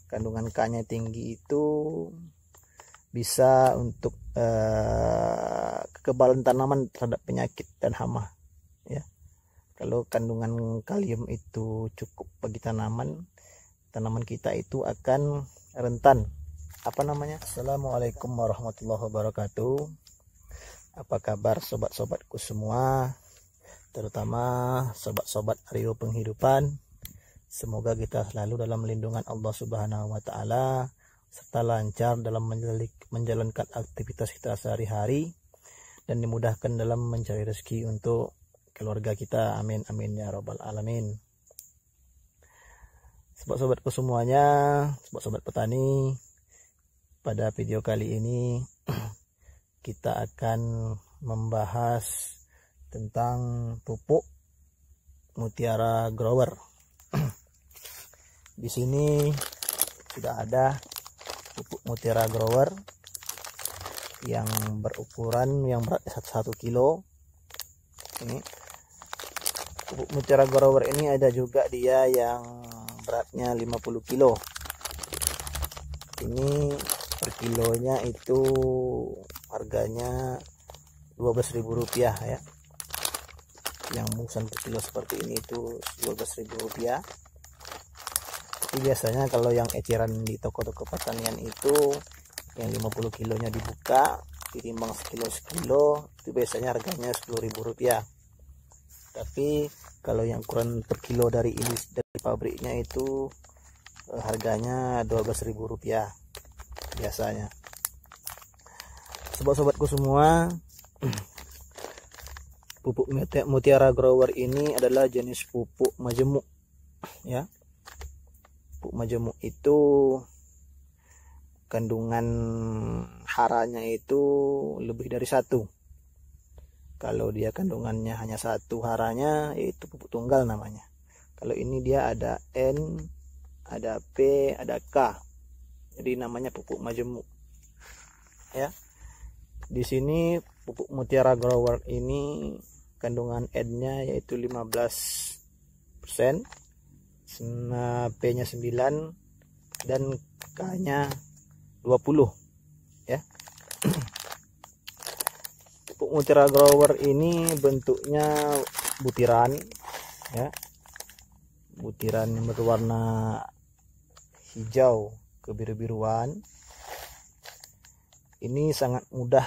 kandungan K-nya tinggi itu bisa untuk kekebalan tanaman terhadap penyakit dan hama ya. Kalau kandungan kalium itu cukup bagi tanaman kita itu akan rentan Assalamualaikum warahmatullahi wabarakatuh. Apa kabar sobat-sobatku semua, terutama sobat-sobat Rio Penghidupan. Semoga kita selalu dalam lindungan Allah Subhanahu wa taala serta lancar dalam menjalankan aktivitas kita sehari-hari dan dimudahkan dalam mencari rezeki untuk keluarga kita. Amin amin ya rabbal alamin. Sobat-sobatku semuanya, sobat-sobat petani, pada video kali ini kita akan membahas tentang pupuk Mutiara Grower. Di sini sudah ada pupuk Mutiara Grower yang berukuran yang berat 1 kilo. Ini pupuk Mutiara Grower ini ada juga dia yang beratnya 50 kilo. Ini per kilonya itu harganya Rp12.000 ya. Yang bungkusan per kilo seperti ini itu Rp12.000. Tapi biasanya kalau yang eceran di toko-toko pertanian itu yang 50 kilonya dibuka ditimbang sekilo itu biasanya harganya Rp10.000. Tapi kalau yang ukuran per kilo dari pabriknya itu harganya Rp12.000 biasanya. Sobat-sobatku semua, pupuk Mutiara Grower ini adalah jenis pupuk majemuk ya. Pupuk majemuk itu kandungan haranya itu lebih dari 1. Kalau dia kandungannya hanya 1 haranya, yaitu pupuk tunggal namanya. Kalau ini dia ada N, ada P, ada K. Jadi namanya pupuk majemuk ya. Di sini pupuk Mutiara Grower ini kandungan N-nya yaitu 15%, P-nya 9 dan K-nya 20 ya. Pupuk Mutiara Grower ini bentuknya butiran ya. Butiran yang berwarna hijau kebiru-biruan. Ini sangat mudah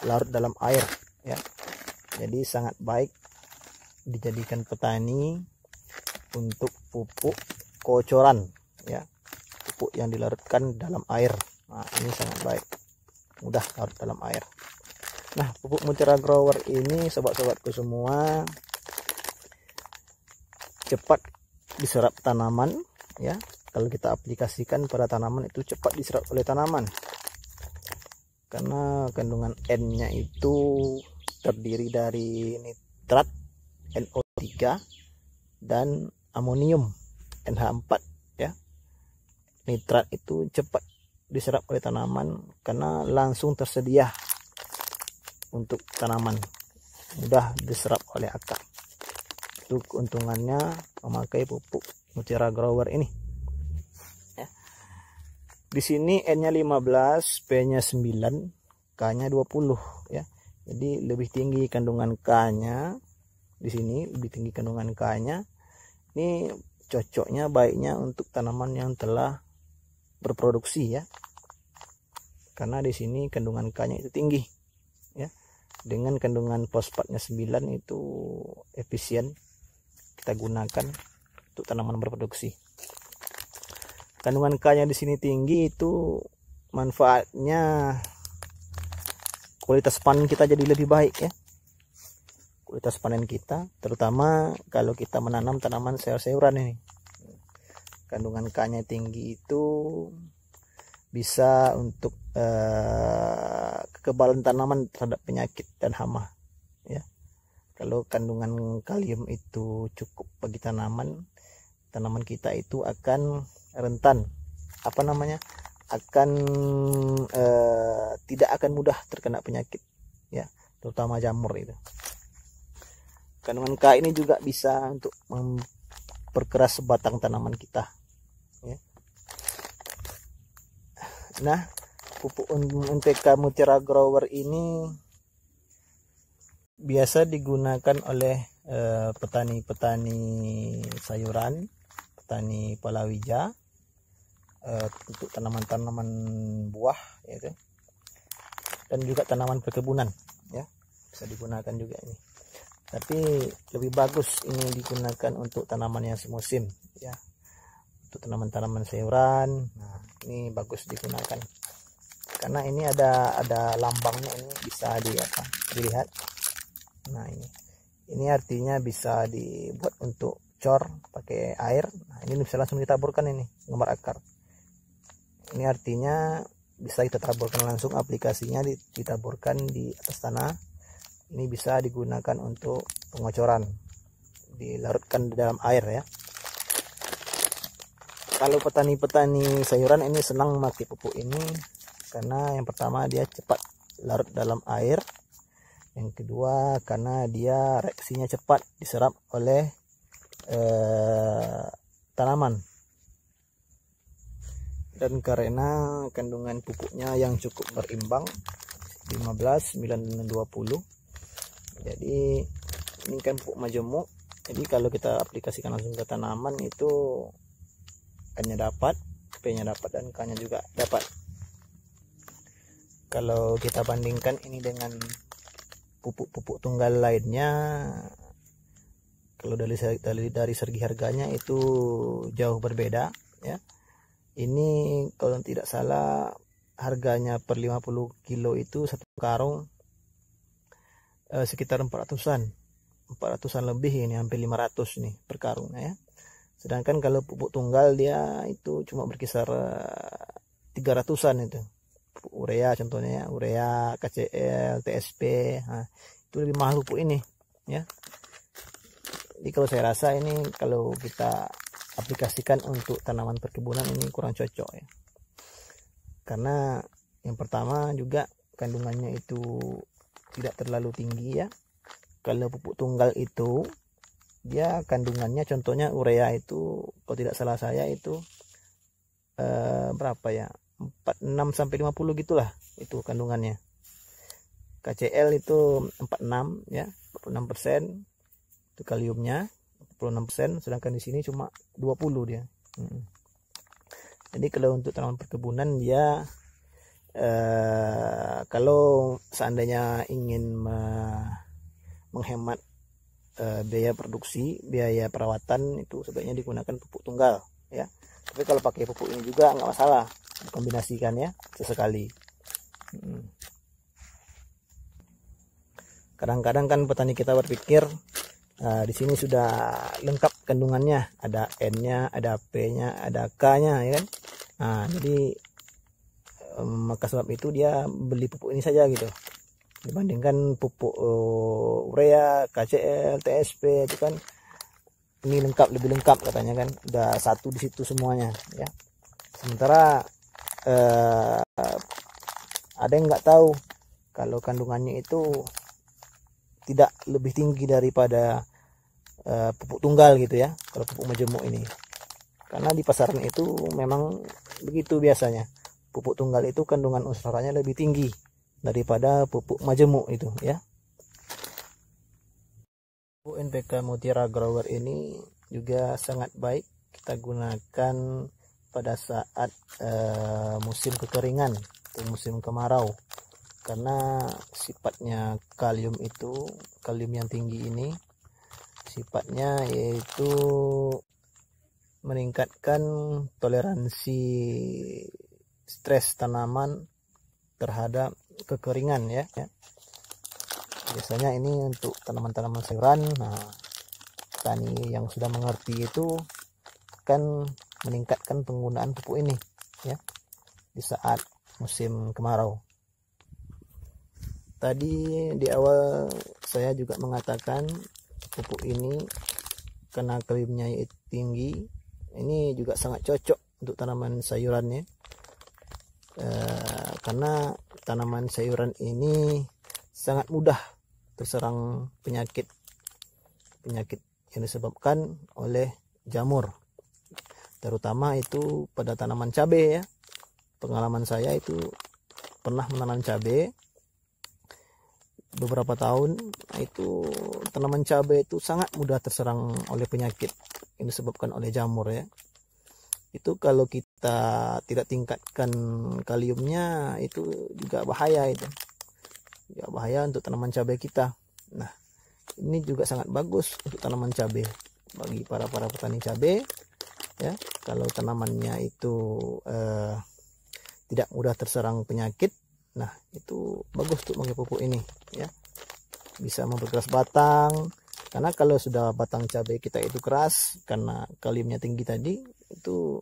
larut dalam air ya. Jadi sangat baik dijadikan petani untuk pupuk kocoran ya. Pupuk yang dilarutkan dalam air. Nah, ini sangat baik, mudah larut dalam air. Nah, pupuk Mutiara Grower ini sobat-sobatku semua cepat diserap tanaman ya. Kalau kita aplikasikan pada tanaman itu cepat diserap oleh tanaman. Karena kandungan N-nya itu terdiri dari nitrat NO3 dan amonium NH4 ya. Nitrat itu cepat diserap oleh tanaman karena langsung tersedia untuk tanaman, mudah diserap oleh akar. Itu keuntungannya memakai pupuk Mutiara Grower ini ya. Di sini N-nya 15, P-nya 9, K-nya 20 ya. Jadi lebih tinggi kandungan K-nya. Di sini lebih tinggi kandungan K-nya. Ini cocoknya baiknya untuk tanaman yang telah berproduksi ya. Karena di sini kandungan K-nya itu tinggi ya. Dengan kandungan fosfatnya 9 itu efisien kita gunakan untuk tanaman berproduksi. Kandungan K-nya di sini tinggi, itu manfaatnya kualitas panen kita jadi lebih baik ya. Kualitas panen kita, terutama kalau kita menanam tanaman sayur-sayuran ini. Kandungan K-nya tinggi itu bisa untuk kekebalan tanaman terhadap penyakit dan hama ya. Kalau kandungan kalium itu cukup bagi tanaman kita itu akan rentan tidak akan mudah terkena penyakit ya, terutama jamur itu. Kandungan K ini juga bisa untuk memperkeras batang tanaman kita ya. Nah, pupuk NPK Mutiara Grower ini biasa digunakan oleh petani-petani sayuran, petani palawija, untuk tanaman-tanaman buah, ya, dan juga tanaman perkebunan, ya, bisa digunakan juga ini. Tapi lebih bagus ini digunakan untuk tanaman yang semusim, ya, untuk tanaman-tanaman sayuran. Nah, ini bagus digunakan karena ini ada lambangnya, ini bisa dilihat. Nah, ini artinya bisa dibuat untuk cor pakai air. Nah, ini bisa langsung ditaburkan, ini gambar akar. Ini artinya bisa kita taburkan langsung, aplikasinya ditaburkan di atas tanah. Ini bisa digunakan untuk pengocoran, dilarutkan di dalam air, ya. Kalau petani-petani sayuran ini senang memakai pupuk ini karena yang pertama dia cepat larut dalam air, yang kedua karena dia reaksinya cepat diserap oleh tanaman, dan karena kandungan pupuknya yang cukup berimbang 15, 9, 20. Jadi ini kan pupuk majemuk, jadi kalau kita aplikasikan langsung ke tanaman itu N-nya dapat, P-nya dapat, dan K-nya juga dapat. Kalau kita bandingkan ini dengan pupuk-pupuk tunggal lainnya, kalau dari segi harganya itu jauh berbeda, ya. Ini kalau tidak salah harganya per 50 kilo itu satu karung sekitar 400-an lebih, ini hampir 500 nih per karung, ya. Sedangkan kalau pupuk tunggal dia itu cuma berkisar 300-an itu. Pupuk urea contohnya, urea, KCL, TSP. Nah, itu lebih mahal pupuk ini, ya. Jadi kalau saya rasa ini kalau kita aplikasikan untuk tanaman perkebunan ini kurang cocok, ya. Karena yang pertama juga kandungannya itu tidak terlalu tinggi, ya. Kalau pupuk tunggal itu dia kandungannya contohnya urea itu kalau tidak salah saya itu berapa ya, 46 sampai 50 gitulah itu kandungannya. KCL itu 46, ya, 46% itu kaliumnya, 46%, sedangkan di sini cuma 20 dia. Jadi kalau untuk tanaman perkebunan dia kalau seandainya ingin menghemat biaya produksi, biaya perawatan, itu sebaiknya digunakan pupuk tunggal, ya. Tapi kalau pakai pupuk ini juga nggak masalah, dikombinasikan, ya, sesekali. Kadang-kadang kan petani kita berpikir di sini sudah lengkap kandungannya, ada N-nya, ada P-nya, ada K-nya, ya kan. Nah, jadi maka sebab itu dia beli pupuk ini saja gitu, dibandingkan pupuk urea, KCL, TSP itu kan ini lengkap, lebih lengkap katanya kan, udah satu di situ semuanya, ya. Sementara ada yang nggak tahu kalau kandungannya itu tidak lebih tinggi daripada pupuk tunggal gitu, ya, kalau pupuk majemuk ini. Karena di pasaran itu memang begitu biasanya, pupuk tunggal itu kandungan unsur haranya lebih tinggi daripada pupuk majemuk itu, ya. Pupuk NPK Mutiara Grower ini juga sangat baik kita gunakan pada saat musim kekeringan atau musim kemarau, karena sifatnya kalium yang tinggi ini sifatnya yaitu meningkatkan toleransi stres tanaman terhadap kekeringan, ya. Biasanya ini untuk tanaman-tanaman sayuran. Nah, petani yang sudah mengerti itu akan meningkatkan penggunaan pupuk ini, ya, di saat musim kemarau. Tadi di awal saya juga mengatakan pupuk ini karena kaliumnya tinggi, ini juga sangat cocok untuk tanaman sayurannya, karena tanaman sayuran ini sangat mudah terserang penyakit yang disebabkan oleh jamur, terutama itu pada tanaman cabai, ya, pengalaman saya itu pernah menanam cabai beberapa tahun. Itu tanaman cabai itu sangat mudah terserang oleh penyakit yang disebabkan oleh jamur ya. Itu kalau kita tidak tingkatkan kaliumnya itu juga bahaya itu. Ya, bahaya untuk tanaman cabai kita. Nah, ini juga sangat bagus untuk tanaman cabai bagi para petani cabai ya. Kalau tanamannya itu tidak mudah terserang penyakit, nah itu bagus untuk pakai pupuk ini ya. Bisa memperkeras batang, karena kalau sudah batang cabai kita itu keras karena kaliumnya tinggi tadi, itu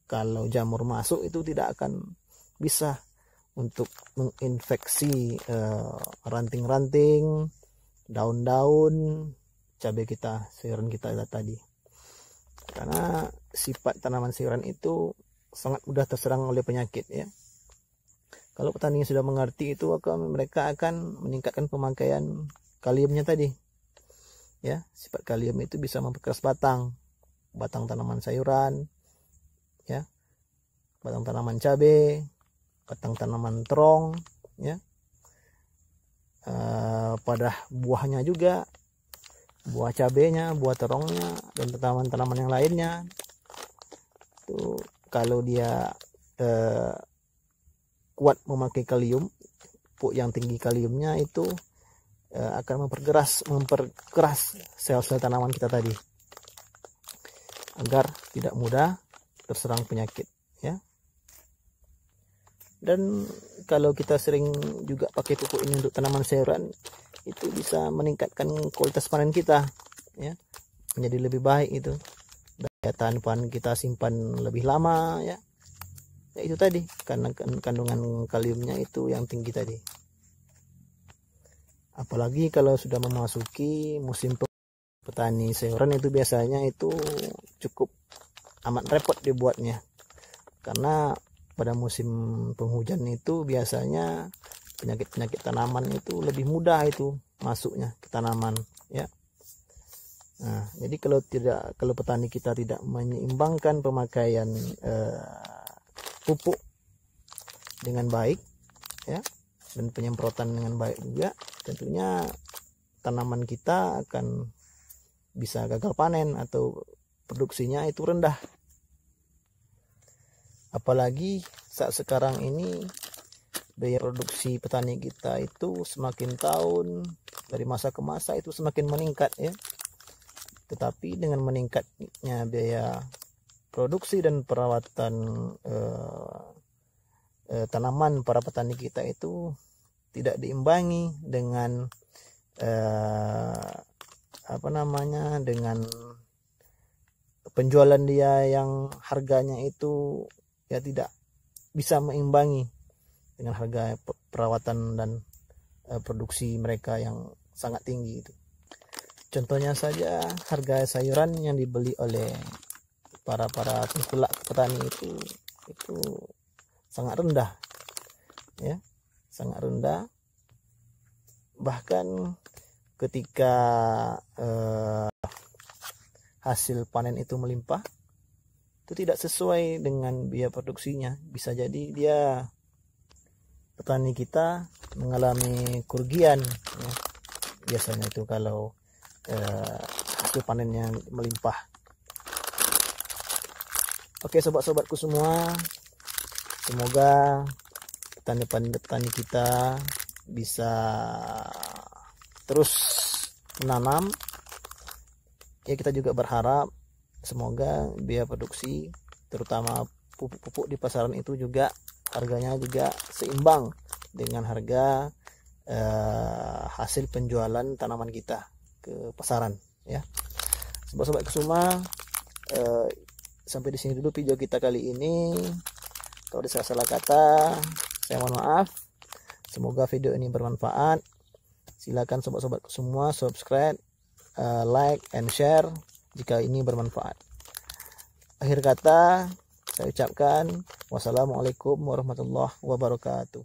kalau jamur masuk itu tidak akan bisa untuk menginfeksi ranting-ranting, daun-daun cabai kita, sayuran kita tadi. Karena sifat tanaman sayuran itu sangat mudah terserang oleh penyakit ya. Kalau petani sudah mengerti itu, mereka akan meningkatkan pemakaian kaliumnya tadi ya. Sifat kalium itu bisa memperkeras batang tanaman sayuran ya, batang tanaman cabai, batang tanaman terong ya, pada buahnya juga, buah cabenya, buah terongnya, dan tanaman-tanaman yang lainnya. Itu kalau dia kuat memakai kalium, pupuk yang tinggi kaliumnya itu akan memperkeras sel-sel tanaman kita tadi agar tidak mudah terserang penyakit ya. Dan kalau kita sering juga pakai pupuk ini untuk tanaman sayuran, itu bisa meningkatkan kualitas panen kita ya, menjadi lebih baik itu. Daya tahan panen kita simpan lebih lama ya. Ya itu tadi, karena kandungan kaliumnya itu yang tinggi tadi. Apalagi kalau sudah memasuki musim petani sayuran, itu biasanya itu cukup amat repot dibuatnya, karena pada musim penghujan itu biasanya penyakit tanaman itu lebih mudah itu masuknya ke tanaman ya. Nah, jadi kalau petani kita tidak menyeimbangkan pemakaian pupuk dengan baik ya, dan penyemprotan dengan baik juga, tentunya tanaman kita akan bisa gagal panen atau produksinya itu rendah. Apalagi saat sekarang ini biaya produksi petani kita itu semakin tahun, dari masa ke masa itu semakin meningkat ya. Tetapi dengan meningkatnya biaya produksi dan perawatan tanaman para petani kita itu tidak diimbangi dengan dengan penjualan dia yang harganya itu ya tidak bisa meimbangi dengan harga perawatan dan produksi mereka yang sangat tinggi itu. Contohnya saja harga sayuran yang dibeli oleh para tengkulak petani itu sangat rendah ya, sangat rendah. Bahkan ketika hasil panen itu melimpah, itu tidak sesuai dengan biaya produksinya. Bisa jadi petani kita mengalami kerugian ya. Biasanya itu kalau hasil panennya melimpah. Oke sobat-sobatku semua, semoga petani kita bisa terus menanam ya. Kita juga berharap semoga biaya produksi, terutama pupuk di pasaran itu juga harganya juga seimbang dengan harga hasil penjualan tanaman kita ke pasaran ya. Sobat-sobat semua, sampai di sini dulu video kita kali ini. Kalau ada salah kata, saya mohon maaf. Semoga video ini bermanfaat. Silakan sobat-sobatku semua subscribe, like and share jika ini bermanfaat. Akhir kata saya ucapkan wassalamualaikum warahmatullahi wabarakatuh.